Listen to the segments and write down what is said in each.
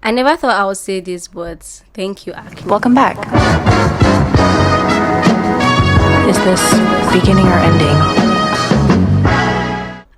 I never thought I would say this, but thank you, Acne. Welcome back. Is this beginning or ending?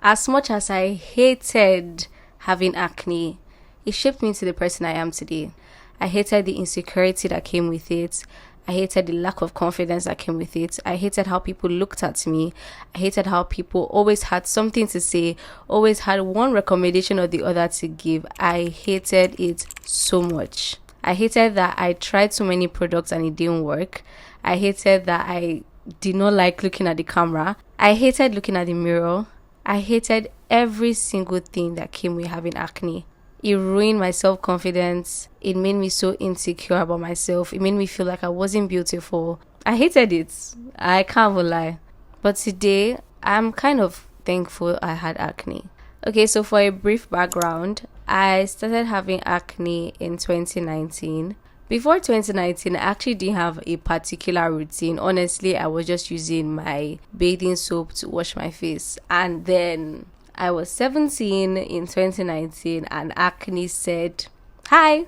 As much as I hated having acne, it shaped me into the person I am today. I hated the insecurity that came with it. I hated the lack of confidence that came with it. I hated how people looked at me. I hated how people always had something to say, always had one recommendation or the other to give. I hated it so much. I hated that I tried so many products and it didn't work. I hated that I did not like looking at the camera. I hated looking at the mirror. I hated every single thing that came with having acne. It ruined my self-confidence. It made me so insecure about myself. It made me feel like I wasn't beautiful. I hated it. I can't even lie. But today, I'm kind of thankful I had acne. Okay, so for a brief background, I started having acne in 2019. Before 2019, I actually didn't have a particular routine. Honestly, I was just using my bathing soap to wash my face. And then I was 17 in 2019 and acne said, hi.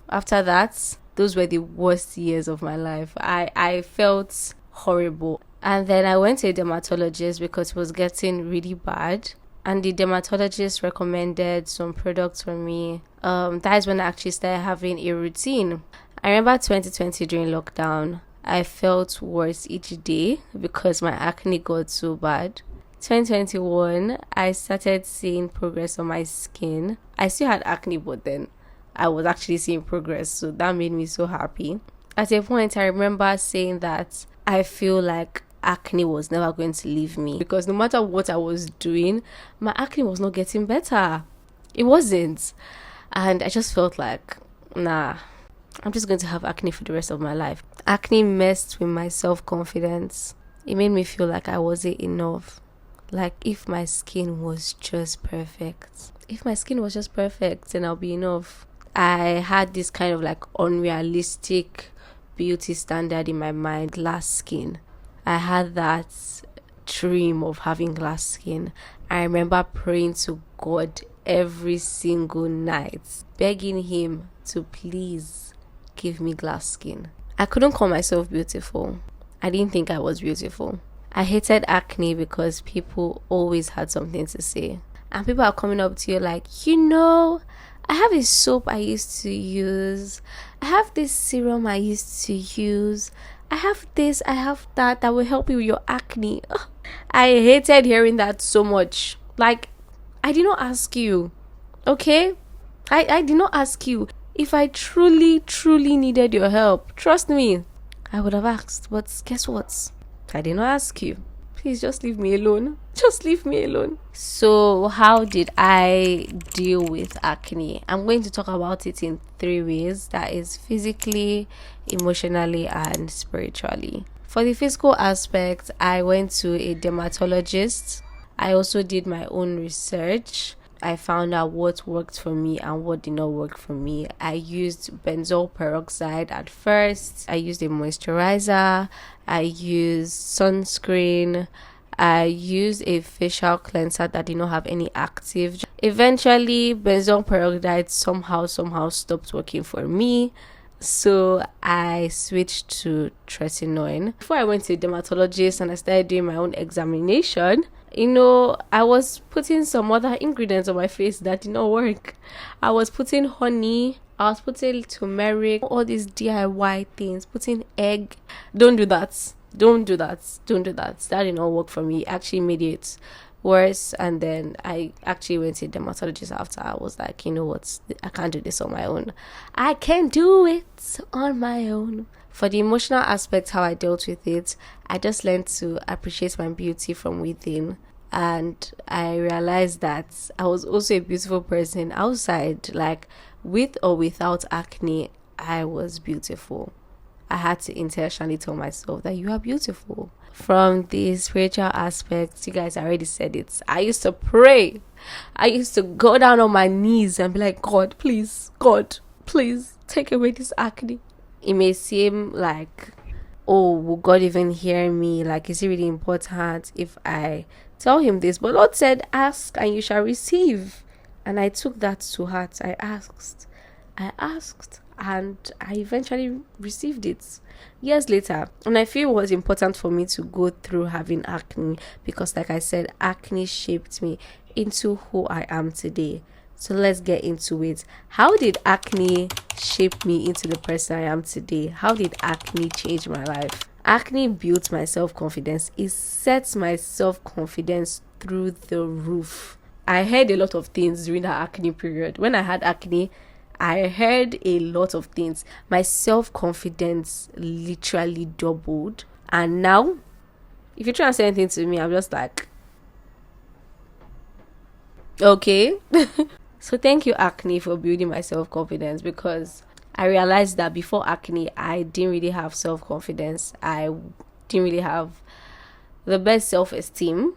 After that, those were the worst years of my life. I felt horrible. And then I went to a dermatologist because it was getting really bad. And the dermatologist recommended some products for me. That is when I actually started having a routine. I remember 2020 during lockdown, I felt worse each day because my acne got so bad. 2021, I started seeing progress on my skin. I still had acne, but then I was actually seeing progress, so that made me so happy. At a point, I remember saying that I feel like acne was never going to leave me because no matter what I was doing, my acne was not getting better. It wasn't. And I just felt like, nah, I'm just going to have acne for the rest of my life. Acne messed with my self-confidence. It made me feel like I wasn't enough. Like if my skin was just perfect. If my skin was just perfect, then I'll be enough. I had this kind of like unrealistic beauty standard in my mind, glass skin. I had that dream of having glass skin. I remember praying to God every single night, begging him to please give me glass skin. I couldn't call myself beautiful. I didn't think I was beautiful. I hated acne because people always had something to say. And people are coming up to you like, I have a soap I used to use. I have this serum I used to use. I have this, I have that will help you with your acne. Ugh. I hated hearing that so much. Like, I did not ask you. Okay? I did not ask you. If I truly, truly needed your help, trust me, I would have asked. But guess what? I did not ask you. Please just leave me alone. Just leave me alone. So how did I deal with acne? I'm going to talk about it in 3 ways. That is physically, emotionally, and spiritually. For the physical aspect, I went to a dermatologist. I also did my own research. I found out what worked for me and what did not work for me. I used benzoyl peroxide at first. I used a moisturizer. I used sunscreen. I used a facial cleanser that did not have any active. Eventually, benzoyl peroxide somehow stopped working for me. So I switched to tretinoin. Before I went to a dermatologist and I started doing my own examination, I was putting some other ingredients on my face that did not work. I was putting honey, I was putting turmeric, all these DIY things, putting egg. Don't do that. That did not work for me. It actually made it worse. And then I actually went to a dermatologist after. I was like, you know what? I can't do this on my own. I can do it on my own. For the emotional aspect, how I dealt with it, I just learned to appreciate my beauty from within. And I realized that I was also a beautiful person outside. Like, with or without acne, I was beautiful. I had to intentionally tell myself that you are beautiful. From the spiritual aspect, you guys already said it. I used to pray. I used to go down on my knees and be like, God, please, take away this acne. It may seem like, oh, will God even hear me? Like, is it really important if I tell him this? But Lord said, ask and you shall receive. And I took that to heart. I asked, and I eventually received it years later. And I feel it was important for me to go through having acne because, like I said, acne shaped me into who I am today. So let's get into it. How did acne shape me into the person I am today? How did acne change my life? Acne built my self-confidence. It sets my self-confidence through the roof. I heard a lot of things during that acne period. When I had acne, I heard a lot of things. My self-confidence literally doubled. And now, if you try to say anything to me, I'm just like, okay. So thank you, acne, for building my self-confidence, because I realized that before acne, I didn't really have self-confidence. I didn't really have the best self-esteem.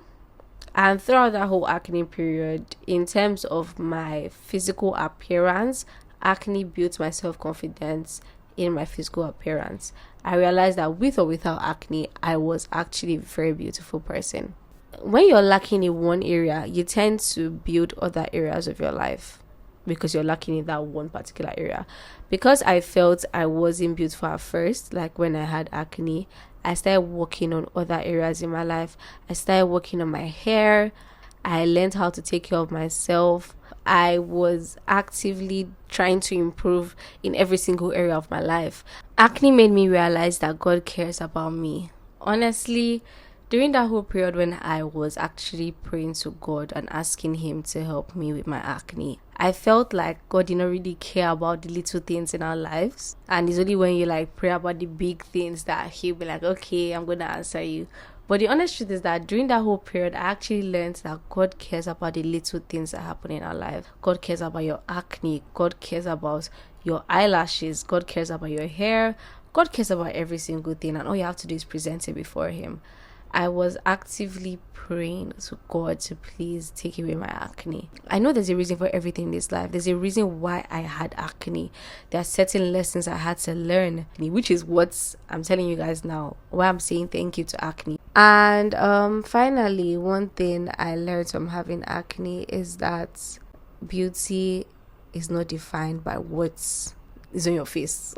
And throughout that whole acne period, in terms of my physical appearance, acne built my self-confidence in my physical appearance. I realized that with or without acne, I was actually a very beautiful person. When you're lacking in one area, you tend to build other areas of your life because you're lacking in that one particular area. Because I felt I wasn't beautiful at first, like when I had acne, I started working on other areas in my life. I started working on my hair. I learned how to take care of myself. I was actively trying to improve in every single area of my life. Acne made me realize that God cares about me. Honestly, during that whole period when I was actually praying to God and asking Him to help me with my acne, I felt like God did not really care about the little things in our lives. And it's only when you like pray about the big things that He'll be like, okay, I'm going to answer you. But the honest truth is that during that whole period, I actually learned that God cares about the little things that happen in our life. God cares about your acne. God cares about your eyelashes. God cares about your hair. God cares about every single thing. And all you have to do is present it before Him. I was actively praying to God to please take away my acne. I know there's a reason for everything in this life. There's a reason why I had acne. There are certain lessons I had to learn, which is what I'm telling you guys now, why I'm saying thank you to acne. And finally, one thing I learned from having acne is that beauty is not defined by what is on your face.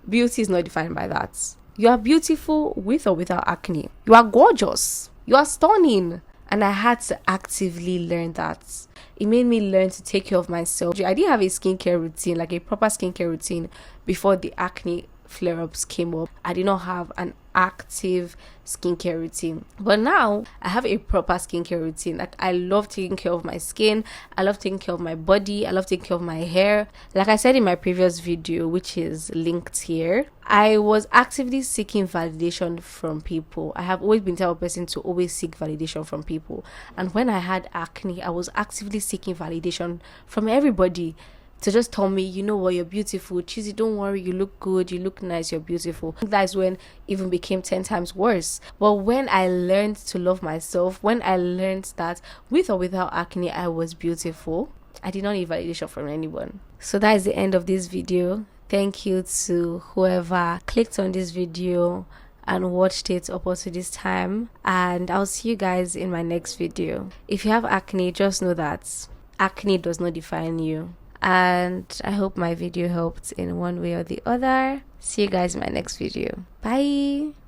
Beauty is not defined by that. You are beautiful with or without acne. You are gorgeous. You are stunning. And I had to actively learn that. It made me learn to take care of myself. I didn't have a skincare routine, like a proper skincare routine, before the acne flare-ups came up. I did not have an active skincare routine, but now I have a proper skincare routine. Like, I love taking care of my skin, I love taking care of my body, I love taking care of my hair. Like I said in my previous video, which is linked here, I was actively seeking validation from people. I have always been the type of person to always seek validation from people, and when I had acne, I was actively seeking validation from everybody to just tell me, you know what, you're beautiful, Chizi, don't worry, you look good, you look nice, you're beautiful. That's when it even became 10 times worse. But when I learned to love myself, when I learned that with or without acne I was beautiful, I did not need validation from anyone. So that is the end of this video. Thank you to whoever clicked on this video and watched it up until this time, and I'll see you guys in my next video. If you have acne, just know that acne does not define you. And I hope my video helped in one way or the other. See you guys in my next video. Bye.